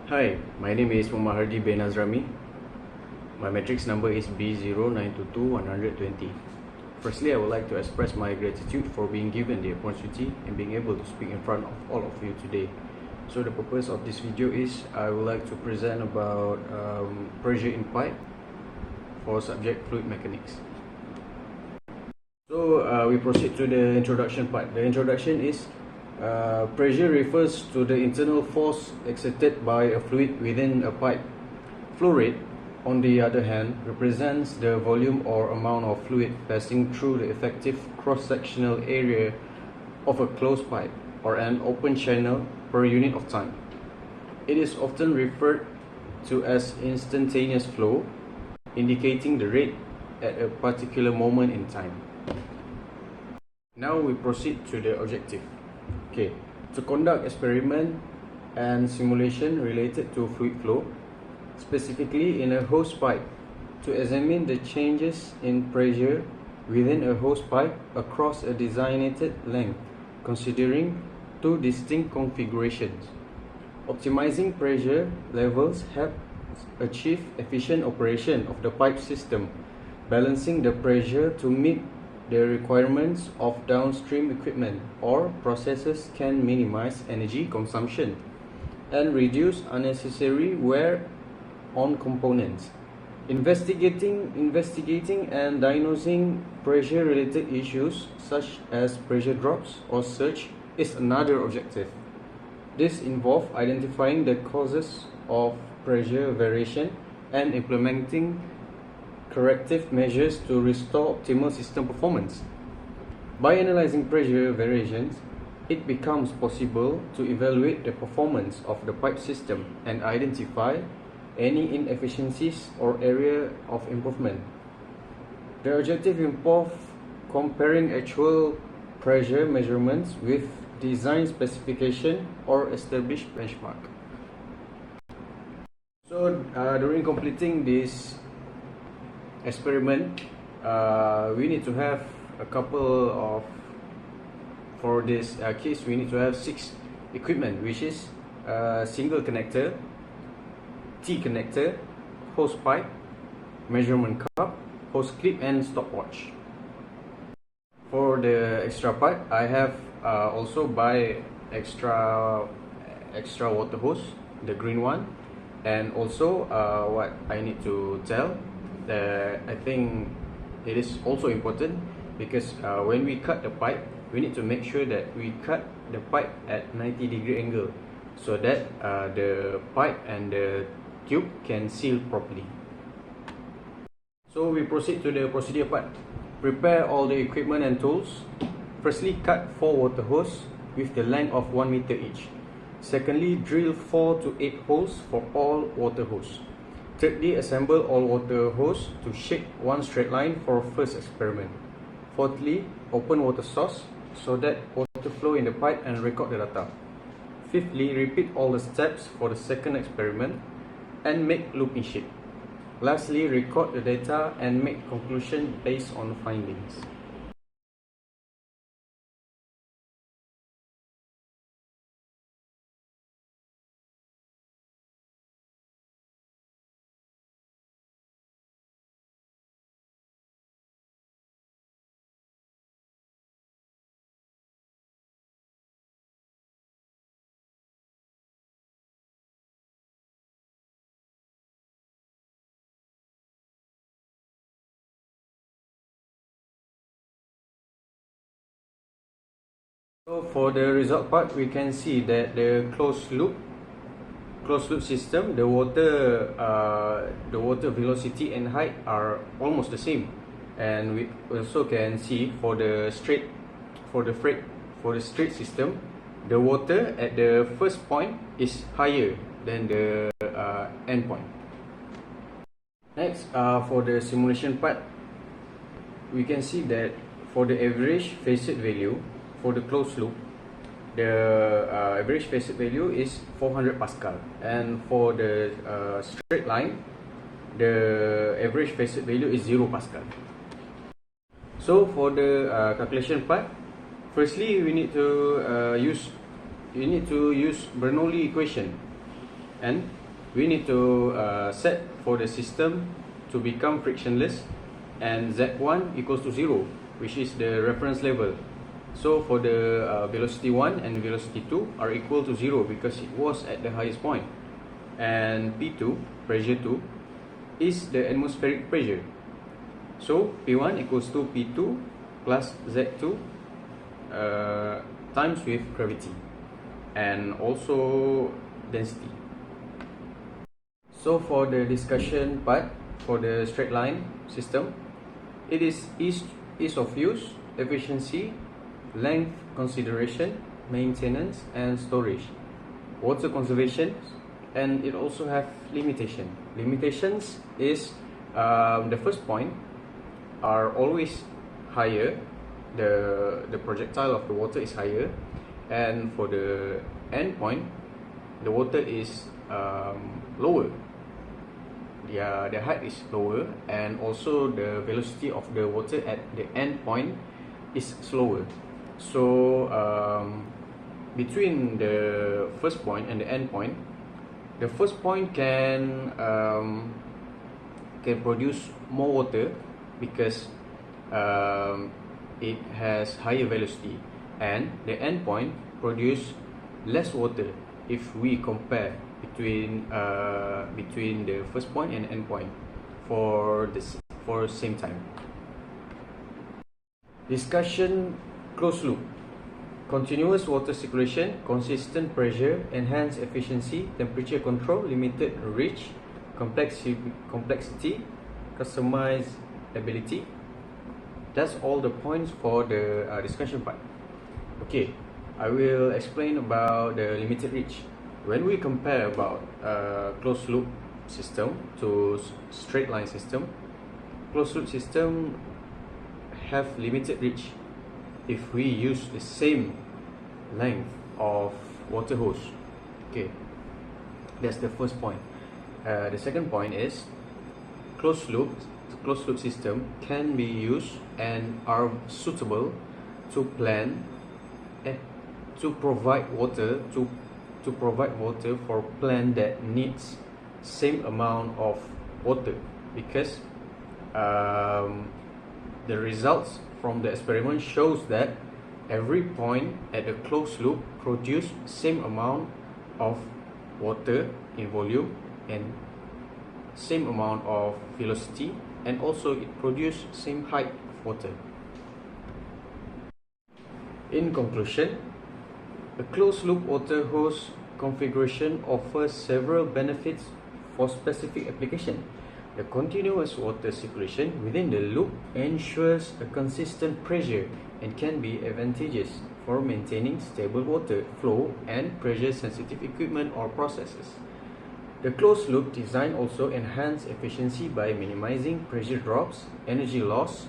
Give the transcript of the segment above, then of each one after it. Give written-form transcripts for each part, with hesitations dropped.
Hi, my name is Muhammad bin Hazramy. My matrix number is B092210020. Firstly, I would like to express my gratitude for being given the opportunity and being able to speak in front of all of you today. So the purpose of this video is I would like to present about pressure in pipe for subject fluid mechanics. So we proceed to the introduction part. The introduction is pressure refers to the internal force exerted by a fluid within a pipe. Flow rate, on the other hand, represents the volume or amount of fluid passing through the effective cross-sectional area of a closed pipe or an open channel per unit of time. It is often referred to as instantaneous flow, indicating the rate at a particular moment in time. Now we proceed to the objective. Okay, to conduct experiment and simulation related to fluid flow, specifically in a hose pipe, to examine the changes in pressure within a hose pipe across a designated length, considering two distinct configurations. Optimizing pressure levels helps achieve efficient operation of the pipe system, balancing the pressure to meet the requirements of downstream equipment or processes can minimize energy consumption and reduce unnecessary wear on components. Investigating and diagnosing pressure-related issues such as pressure drops or surge is another objective. This involves identifying the causes of pressure variation and implementing corrective measures to restore optimal system performance. By analyzing pressure variations, it becomes possible to evaluate the performance of the pipe system and identify any inefficiencies or area of improvement. The objective involves comparing actual pressure measurements with design specification or established benchmark. So during completing this experiment, we need to have a couple of, for this case we need to have 6 equipment, which is single connector, T connector, hose pipe, measurement cup, hose clip and stopwatch. For the extra part, I have also buy extra water hose, the green one, and also what I need to tell that I think it is also important because when we cut the pipe, we need to make sure that we cut the pipe at 90-degree angle so that the pipe and the tube can seal properly. So we proceed to the procedure part. Prepare all the equipment and tools. Firstly, cut 4 water hose with the length of 1 meter each. Secondly, drill 4 to 8 holes for all water hose. Thirdly, assemble all water hose to shape one straight line for first experiment. Fourthly, open water source so that water flow in the pipe and record the data. Fifthly, repeat all the steps for the second experiment and make looping sheet. Lastly, record the data and make conclusion based on findings. So for the result part, we can see that the closed loop system, the water velocity and height are almost the same, and we also can see for the straight system, the water at the first point is higher than the end point. Next, for the simulation part, we can see that for the average facet value for the closed loop, the average facet value is 400 Pascal, and for the straight line, the average facet value is 0 Pascal. So for the calculation part, firstly we need to use Bernoulli equation. and we need to set for the system to become frictionless, and Z1 equals to 0, which is the reference level. So for the velocity 1 and velocity 2 are equal to 0 because it was at the highest point. And P2, pressure 2, is the atmospheric pressure. So P1 equals to P2 plus Z2 times with gravity and also density. So for the discussion part for the straight line system, it is ease of use, efficiency, length consideration, maintenance and storage, water conservation, and it also have limitation. Limitations is the first point are always higher, the projectile of the water is higher, and for the end point the water is lower. The height is lower, and also the velocity of the water at the end point is slower. So between the first point and the end point, the first point can produce more water because it has higher velocity, and the end point produce less water if we compare between the first point and end point for same time. Discussion closed loop. Continuous water circulation, consistent pressure, enhanced efficiency, temperature control, limited reach, complexity, customizability. That's all the points for the discussion part. Okay, I will explain about the limited reach. When we compare about closed loop system to straight line system, closed loop system have limited reach if we use the same length of water hose. Okay, that's the first point. The second point is closed loop system can be used and are suitable to plan to provide water for plant that needs same amount of water, because the results from the experiment shows that every point at the closed loop produce same amount of water in volume and same amount of velocity, and also it produce same height of water. In conclusion, a closed loop water hose configuration offers several benefits for specific application. The continuous water circulation within the loop ensures a consistent pressure and can be advantageous for maintaining stable water flow and pressure sensitive equipment or processes. The closed loop design also enhances efficiency by minimizing pressure drops, energy loss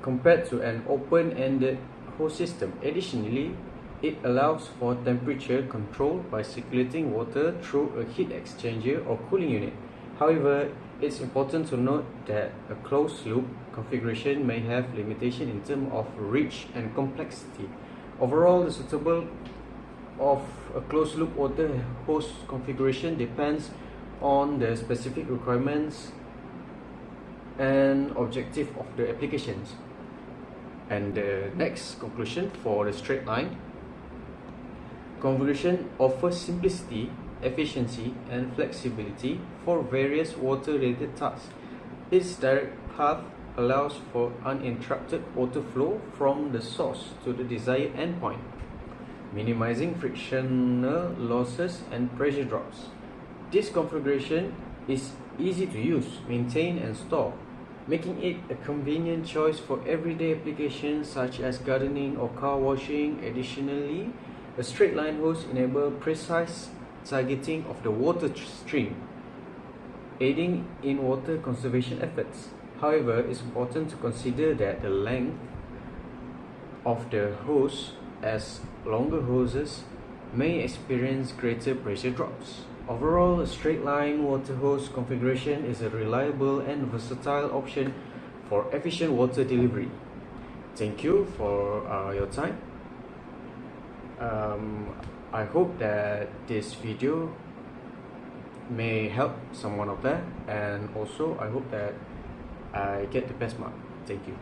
compared to an open-ended hose system. Additionally, it allows for temperature control by circulating water through a heat exchanger or cooling unit. However, it's important to note that a closed loop configuration may have limitation in terms of reach and complexity. Overall, the suitability of a closed loop water hose configuration depends on the specific requirements and objective of the applications. And the next conclusion for the straight line configuration offers simplicity, efficiency and flexibility for various water-related tasks. Its direct path allows for uninterrupted water flow from the source to the desired endpoint, minimizing frictional losses and pressure drops. This configuration is easy to use, maintain and store, making it a convenient choice for everyday applications such as gardening or car washing. Additionally, a straight line hose enables precise targeting of the water stream, aiding in water conservation efforts. However, it's important to consider that the length of the hose, as longer hoses may experience greater pressure drops. Overall, a straight line water hose configuration is a reliable and versatile option for efficient water delivery. Thank you for your time. I hope that this video may help someone out there, and also I hope that I get the best mark. Thank you.